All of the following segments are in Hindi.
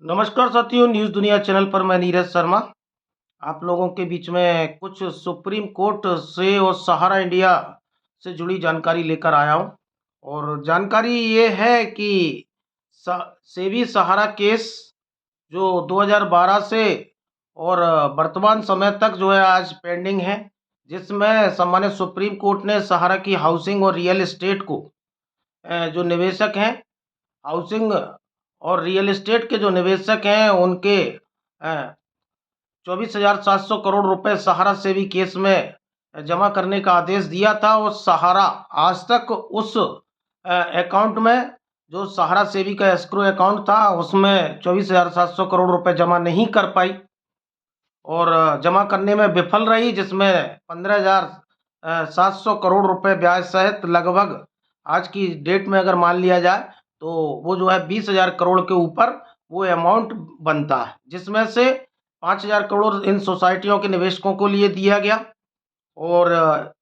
नमस्कार साथियों, न्यूज़ दुनिया चैनल पर मैं नीरज शर्मा आप लोगों के बीच में कुछ सुप्रीम कोर्ट से और सहारा इंडिया से जुड़ी जानकारी लेकर आया हूं। और जानकारी ये है कि सेबी सहारा केस जो 2012 से और वर्तमान समय तक जो है आज पेंडिंग है, जिसमें सम्मानित सुप्रीम कोर्ट ने सहारा की हाउसिंग और रियल एस्टेट को जो निवेशक हैं, हाउसिंग और रियल एस्टेट के जो निवेशक हैं उनके 24,700 करोड़ रुपए सहारा सेबी केस में जमा करने का आदेश दिया था। और सहारा आज तक उस अकाउंट में, जो सहारा सेबी का एस्क्रो अकाउंट था, उसमें 24,700 करोड़ रुपए जमा नहीं कर पाई और जमा करने में विफल रही, जिसमें 15,700 करोड़ रुपए ब्याज सहित लगभग आज की डेट में अगर मान लिया जाए तो वो जो है 20,000 करोड़ के ऊपर वो अमाउंट बनता है, जिसमें से 5,000 करोड़ इन सोसाइटियों के निवेशकों को लिए दिया गया। और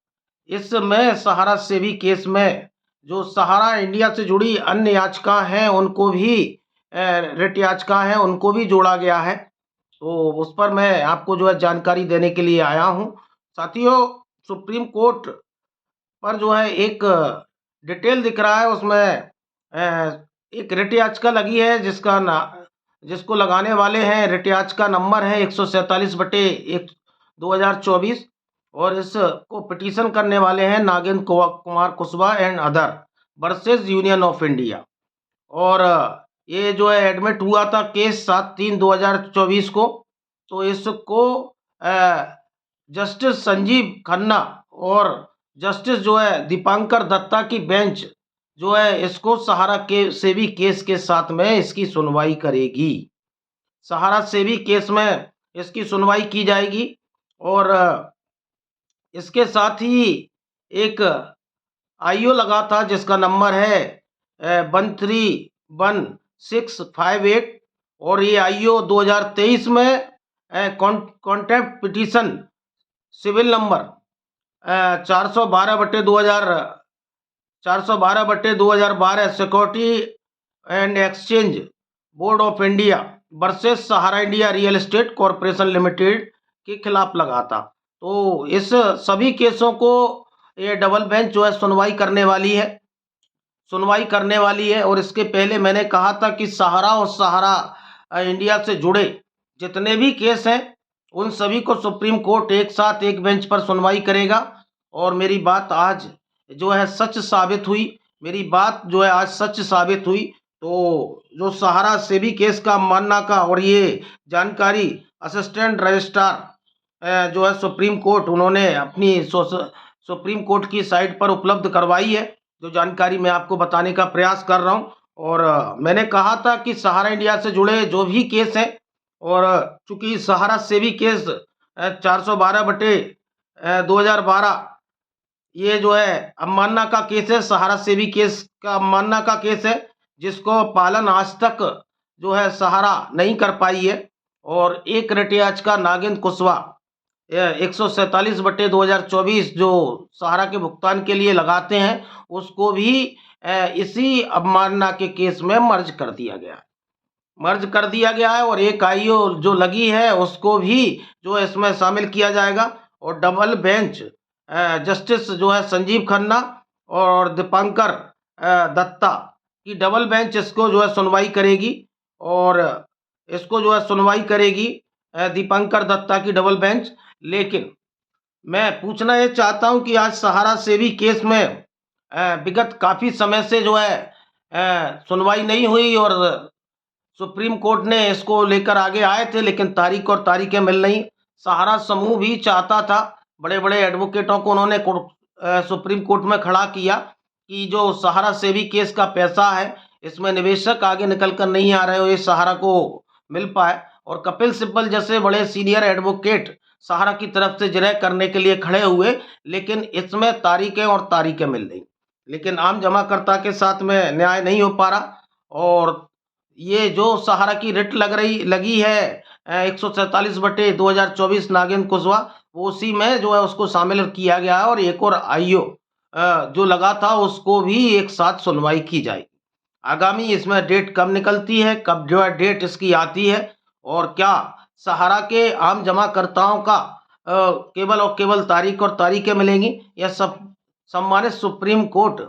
इसमें सहारा सेबी केस में जो सहारा इंडिया से जुड़ी अन्य याचिका हैं उनको भी रिट याचिका हैं उनको भी जोड़ा गया है। तो उस पर मैं आपको जो है जानकारी देने के लिए आया हूँ। साथियों, सुप्रीम कोर्ट पर जो है एक डिटेल दिख रहा है, उसमें एक रिट याचिका लगी है जिसको लगाने वाले हैं, रिट याचिका नंबर है 147/1/2024 और इसको पिटीशन करने वाले हैं Nagendra Kumar Kushwaha and other versus union of India. और ये जो है एडमिट हुआ था केस 7/3/2024 को। तो इसको जस्टिस संजीव खन्ना और जस्टिस जो है दीपांकर दत्ता की बेंच जो है इसको सहारा के सेबी केस के साथ में इसकी सुनवाई करेगी। सहारा सेबी केस में इसकी सुनवाई की जाएगी और इसके साथ ही एक आईओ लगा था जिसका नंबर है 131658 और ये आईओ 2023 में contempt petition civil number 412/2012 security and exchange board of India versus Sahara India real estate corporation limited के खिलाफ लगा था। तो इस सभी केसों को ये डबल बेंच जो है सुनवाई करने वाली है। और इसके पहले मैंने कहा था कि सहारा और सहारा इंडिया से जुड़े जितने भी केस हैं उन सभी को सुप्रीम कोर्ट एक साथ एक बेंच पर सुनवाई करेगा। और मेरी बात आज जो है सच साबित हुई। तो जो सहारा सेबी केस का मानना का और ये जानकारी असिस्टेंट रजिस्ट्रार जो है सुप्रीम कोर्ट, उन्होंने अपनी सुप्रीम कोर्ट की साइट पर उपलब्ध करवाई है, जो जानकारी मैं आपको बताने का प्रयास कर रहा हूँ। और मैंने कहा था कि सहारा इंडिया से जुड़े जो भी केस हैं, और चूंकि सहारा सेबी केस 412/2012 ये जो है अवमानना का केस है, सहारा सेबी केस का अवमानना का केस है, जिसको पालन आज तक जो है सहारा नहीं कर पाई है। और एक रिट याचिका नागेंद्र कुशवाहा 147/2024 जो सहारा के भुगतान के लिए लगाते हैं, उसको भी इसी अवमानना के केस में मर्ज कर दिया गया है। और एक आईओ जो लगी है उसको भी जो है इसमें शामिल किया जाएगा। और डबल बेंच जस्टिस जो है संजीव खन्ना और दीपांकर दत्ता की डबल बेंच इसको जो है सुनवाई करेगी। और इसको जो है सुनवाई करेगी दीपांकर दत्ता की डबल बेंच। लेकिन मैं पूछना ये चाहता हूं कि आज सहारा सेबी केस में विगत काफ़ी समय से जो है सुनवाई नहीं हुई और सुप्रीम कोर्ट ने इसको लेकर आगे आए थे, लेकिन तारीखें मिल नहीं। सहारा समूह भी चाहता था, बड़े बड़े एडवोकेटों को उन्होंने सुप्रीम कोर्ट में खड़ा किया कि जो सहारा सेबी केस का पैसा है इसमें निवेशक आगे निकल कर नहीं आ रहे हो, ये सहारा को मिल पाए। और कपिल सिब्बल जैसे बड़े सीनियर एडवोकेट सहारा की तरफ से जिरह करने के लिए खड़े हुए, लेकिन इसमें तारीखें मिल रही, लेकिन आम जमाकर्ता के साथ में न्याय नहीं हो पा रहा। और ये जो सहारा की रिट लगी है 147/2024 नागेंद्र कुशवाहा, वो उसी में जो है उसको शामिल किया गया है। और एक और आईओ जो लगा था उसको भी एक साथ सुनवाई की जाएगी। आगामी इसमें डेट कब निकलती है, कब जो है डेट इसकी आती है, और क्या सहारा के आम जमाकर्ताओं का केवल और केवल तारीख और तारीखें मिलेंगी, यह सब सम्मानित सुप्रीम कोर्ट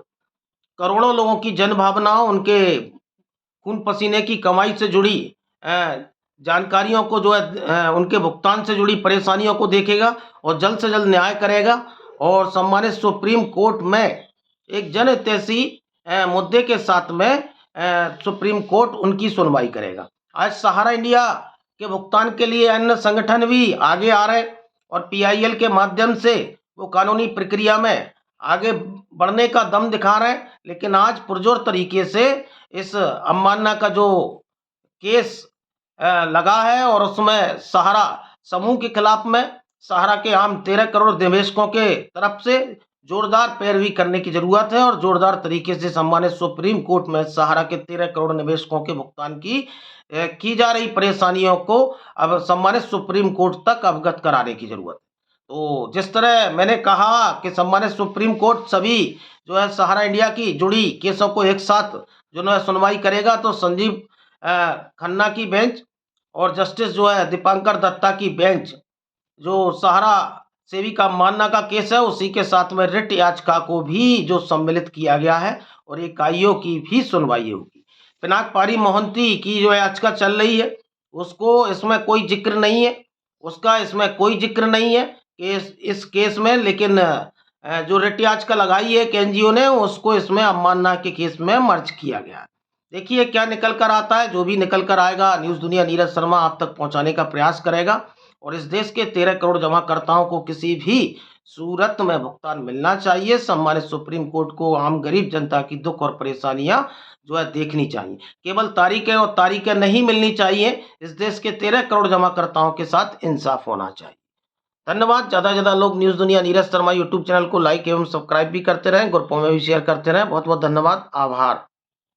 करोड़ों लोगों की जन भावनाओं, उनके खून पसीने की कमाई से जुड़ी अ, जानकारियों को जो है उनके भुगतान से जुड़ी परेशानियों को देखेगा और जल्द से जल्द न्याय करेगा, और सम्मानित सुप्रीम कोर्ट में एक जनहितैषी मुद्दे के साथ में सुप्रीम कोर्ट उनकी सुनवाई करेगा। आज सहारा इंडिया के भुगतान के लिए अन्य संगठन भी आगे आ रहे हैं और पीआईएल के माध्यम से वो कानूनी प्रक्रिया में आगे बढ़ने का दम दिखा रहे हैं, लेकिन आज पुरजोर तरीके से इस अवमानना का जो केस लगा है और उसमें सहारा समूह के खिलाफ में सहारा के आम 13 करोड़ निवेशकों के तरफ से जोरदार पैरवी करने की जरूरत है, और जोरदार तरीके से सम्मानित सुप्रीम कोर्ट में सहारा के 13 करोड़ निवेशकों के भुगतान की जा रही परेशानियों को अब सम्मानित सुप्रीम कोर्ट तक अवगत कराने की जरूरत है। तो जिस तरह मैंने कहा कि सम्मानित सुप्रीम कोर्ट सभी जो है सहारा इंडिया की जुड़ी केसों को एक साथ जो है सुनवाई करेगा, तो संजीव खन्ना की बेंच और जस्टिस जो है दीपांकर दत्ता की बेंच, जो सहारा सेविका मानना का केस है उसी के साथ में रिट याचिका को भी जो सम्मिलित किया गया है, और इकाइयों की भी सुनवाई होगी। पिनाक पारी मोहंती की जो याचिका चल रही है उसको इसमें कोई जिक्र नहीं है, उसका इसमें कोई जिक्र नहीं है इस केस में, लेकिन जो रिट याचिका लगाई है एनजीओ ने उसको इसमें अवमानना के केस में मर्ज किया गया है। देखिए क्या निकल कर आता है, जो भी निकल कर आएगा न्यूज़ दुनिया नीरज शर्मा आप तक पहुंचाने का प्रयास करेगा, और इस देश के 13 करोड़ जमाकर्ताओं को किसी भी सूरत में भुगतान मिलना चाहिए। सम्मानित सुप्रीम कोर्ट को आम गरीब जनता की दुख और परेशानियां जो है देखनी चाहिए, केवल तारीखें और तारीखें नहीं मिलनी चाहिए। इस देश के 13 करोड़ जमाकर्ताओं के साथ इंसाफ होना चाहिए। धन्यवाद। ज़्यादा से ज़्यादा लोग न्यूज़ दुनिया नीरज शर्मा यूट्यूब चैनल को लाइक एवं सब्सक्राइब भी करते रहें, ग्रुपों में भी शेयर करते रहें। बहुत बहुत धन्यवाद, आभार।